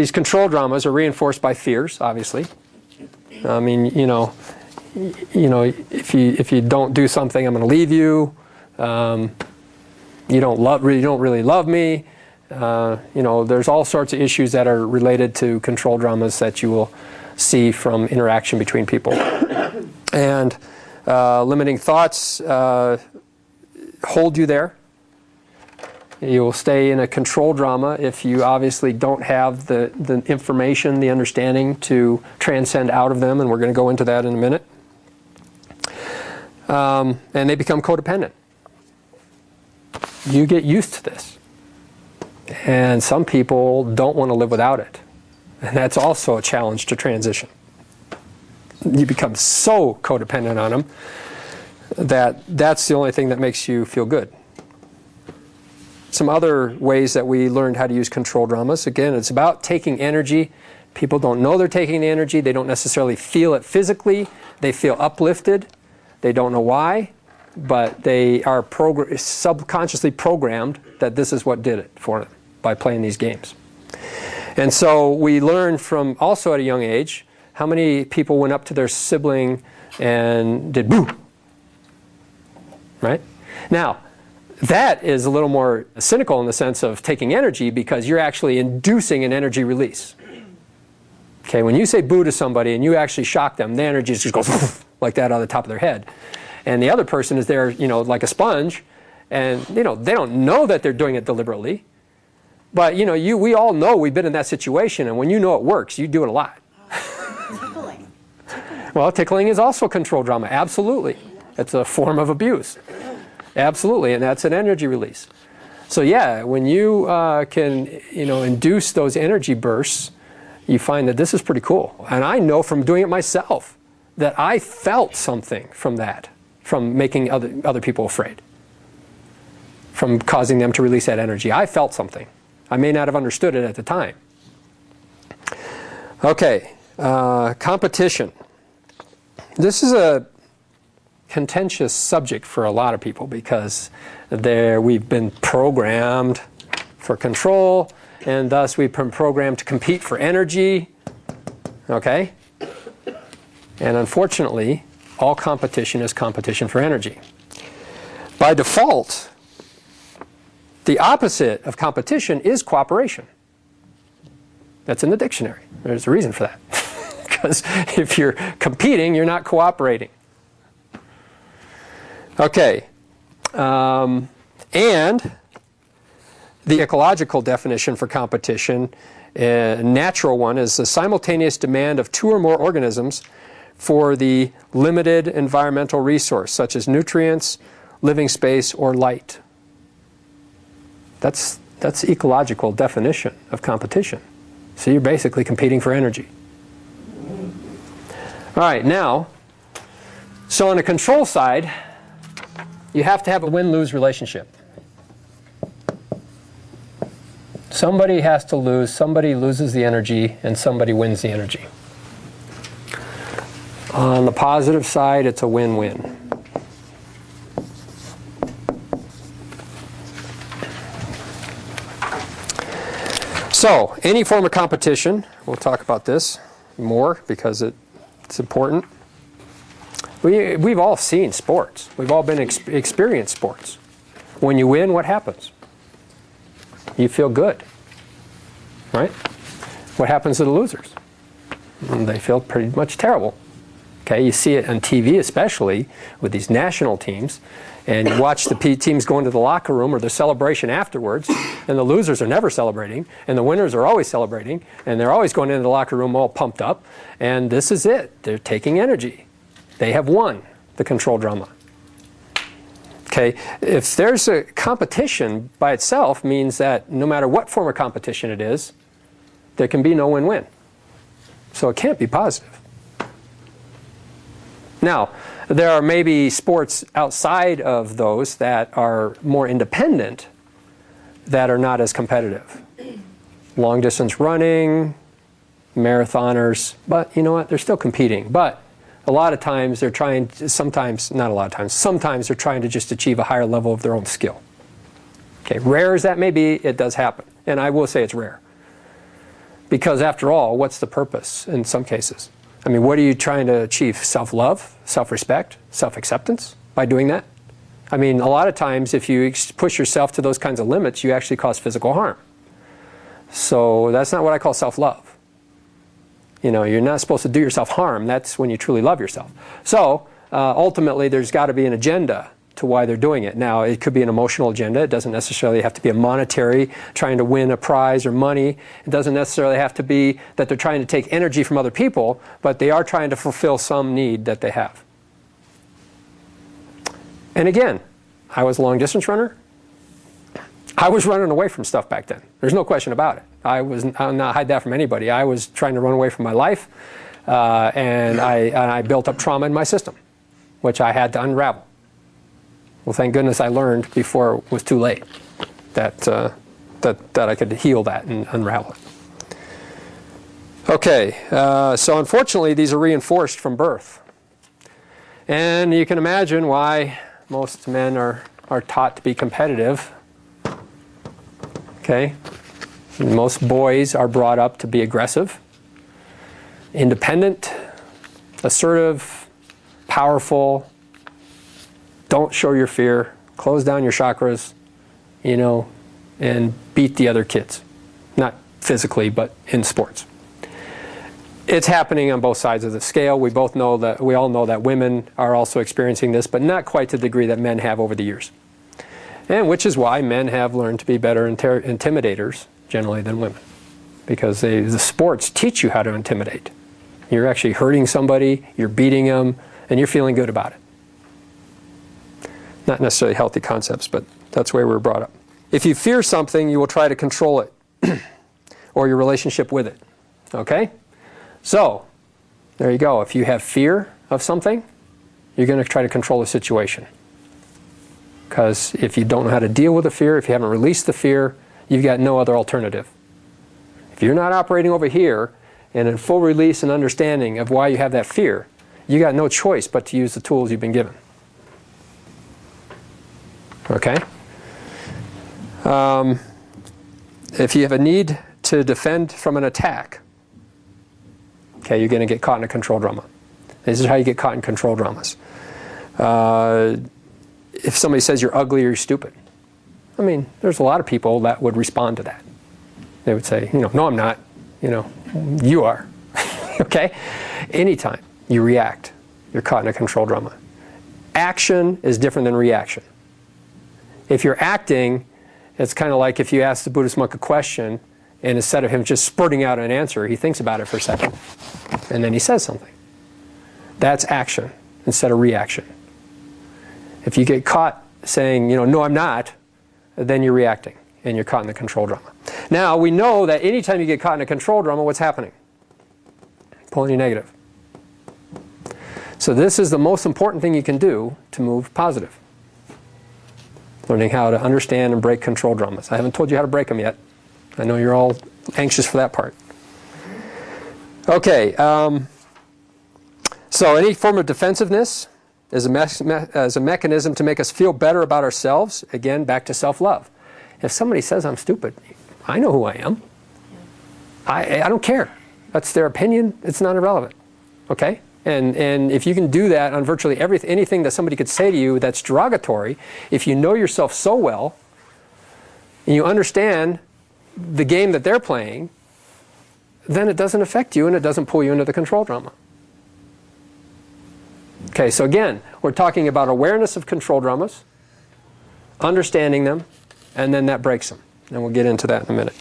These control dramas are reinforced by fears, obviously. I mean, if you don't do something, I'm going to leave you. You don't really love me. There's all sorts of issues that are related to control dramas that you will see from interaction between people. And limiting thoughts hold you there. You will stay in a control drama if you obviously don't have the information, the understanding to transcend out of them, and we're going to go into that in a minute. And they become codependent. You get used to this. And some people don't want to live without it. And that's also a challenge to transition. You become so codependent on them that that's the only thing that makes you feel good. Some other ways that we learned how to use control dramas. Again, it's about taking energy. People don't know they're taking the energy. They don't necessarily feel it physically. They feel uplifted. They don't know why, but they are subconsciously programmed that this is what did it for them by playing these games. And so we learned from also at a young age how many people went up to their sibling and did boo. Right? Now, that is a little more cynical in the sense of taking energy because you're actually inducing an energy release. Okay, when you say boo to somebody and you actually shock them, the energy just goes like that on the top of their head. And the other person is there, like a sponge, and they don't know that they're doing it deliberately. But we all know we've been in that situation, and when you know it works, you do it a lot. Tickling. Well, tickling is also control drama, absolutely. It's a form of abuse. Absolutely, and that's an energy release. So yeah, when you can induce those energy bursts, you find that this is pretty cool. And I know from doing it myself that I felt something from that, from making other people afraid, from causing them to release that energy. I felt something. I may not have understood it at the time. Okay, competition. This is a contentious subject for a lot of people because we've been programmed for control, and thus we've been programmed to compete for energy. Okay? And unfortunately, all competition is competition for energy. By default, the opposite of competition is cooperation. That's in the dictionary. There's a reason for that. Because if you're competing, you're not cooperating. Okay, and the ecological definition for competition, a natural one, is the simultaneous demand of two or more organisms for the limited environmental resource, such as nutrients, living space, or light. That's the ecological definition of competition. So you're basically competing for energy. All right, now, so on the control side, you have to have a win-lose relationship. Somebody has to lose, somebody loses the energy, and somebody wins the energy. On the positive side, it's a win-win. So, any form of competition, we'll talk about this more because it's important. We've all seen sports. We've all been experienced sports. When you win, what happens? You feel good, right? What happens to the losers? They feel pretty much terrible. Okay, you see it on TV, especially with these national teams, and you watch the teams go into the locker room or the celebration afterwards, and the losers are never celebrating, and the winners are always celebrating, and they're always going into the locker room all pumped up, and this is it. They're taking energy. They have won the control drama. Okay, if there's a competition by itself means that no matter what form of competition it is, there can be no win-win. So it can't be positive. Now, there are maybe sports outside of those that are more independent that are not as competitive. Long distance running, marathoners, but you know what, they're still competing. But a lot of times they're trying, sometimes, not a lot of times, sometimes they're trying to just achieve a higher level of their own skill. Okay, rare as that may be, it does happen. And I will say it's rare. Because after all, what's the purpose in some cases? I mean, what are you trying to achieve? Self-love, self-respect, self-acceptance by doing that? I mean, a lot of times if you push yourself to those kinds of limits, you actually cause physical harm. So that's not what I call self-love. You know, you're not supposed to do yourself harm. That's when you truly love yourself. So ultimately, there's got to be an agenda to why they're doing it. Now, it could be an emotional agenda. It doesn't necessarily have to be a monetary, trying to win a prize or money. It doesn't necessarily have to be that they're trying to take energy from other people, but they are trying to fulfill some need that they have. And again, I was a long-distance runner. I was running away from stuff back then. There's no question about it. I'll not hide that from anybody. I was trying to run away from my life, and I built up trauma in my system, which I had to unravel. Well, thank goodness I learned before it was too late that I could heal that and unravel it. Okay, so unfortunately these are reinforced from birth. And you can imagine why most men are taught to be competitive. Okay, most boys are brought up to be aggressive, independent, assertive, powerful. Don't show your fear, close down your chakras, you know, and beat the other kids. Not physically, but in sports. It's happening on both sides of the scale. We all know that women are also experiencing this, but not quite to the degree that men have over the years. And which is why men have learned to be better intimidators, generally, than women. Because the sports teach you how to intimidate. You're actually hurting somebody, you're beating them, and you're feeling good about it. Not necessarily healthy concepts, but that's the way we were brought up. If you fear something, you will try to control it, or your relationship with it. Okay? So, there you go. If you have fear of something, you're going to try to control the situation. Because if you don't know how to deal with the fear, if you haven't released the fear, you've got no other alternative. If you're not operating over here and in full release and understanding of why you have that fear, you got no choice but to use the tools you've been given. Okay? If you have a need to defend from an attack, okay, you're going to get caught in a control drama. This is how you get caught in control dramas. If somebody says you're ugly or you're stupid, I mean, there's a lot of people that would respond to that. They would say, you know, no, I'm not. You know, you are. Okay? Anytime you react, you're caught in a control drama. Action is different than reaction. If you're acting, it's kind of like if you ask the Buddhist monk a question, and instead of him just spurting out an answer, he thinks about it for a second, and then he says something. That's action instead of reaction. If you get caught saying, you know, no, I'm not, then you're reacting, and you're caught in the control drama. Now, we know that anytime you get caught in a control drama, what's happening? Pulling you negative. So this is the most important thing you can do to move positive. Learning how to understand and break control dramas. I haven't told you how to break them yet. I know you're all anxious for that part. Okay, so any form of defensiveness is a mechanism to make us feel better about ourselves. Again, back to self-love. If somebody says I'm stupid, I know who I am. I don't care. That's their opinion. It's not irrelevant. Okay? And if you can do that on virtually anything that somebody could say to you that's derogatory, if you know yourself so well, and you understand the game that they're playing, then it doesn't affect you and it doesn't pull you into the control drama. Okay, so again, we're talking about awareness of control dramas, understanding them, and then that breaks them. And we'll get into that in a minute.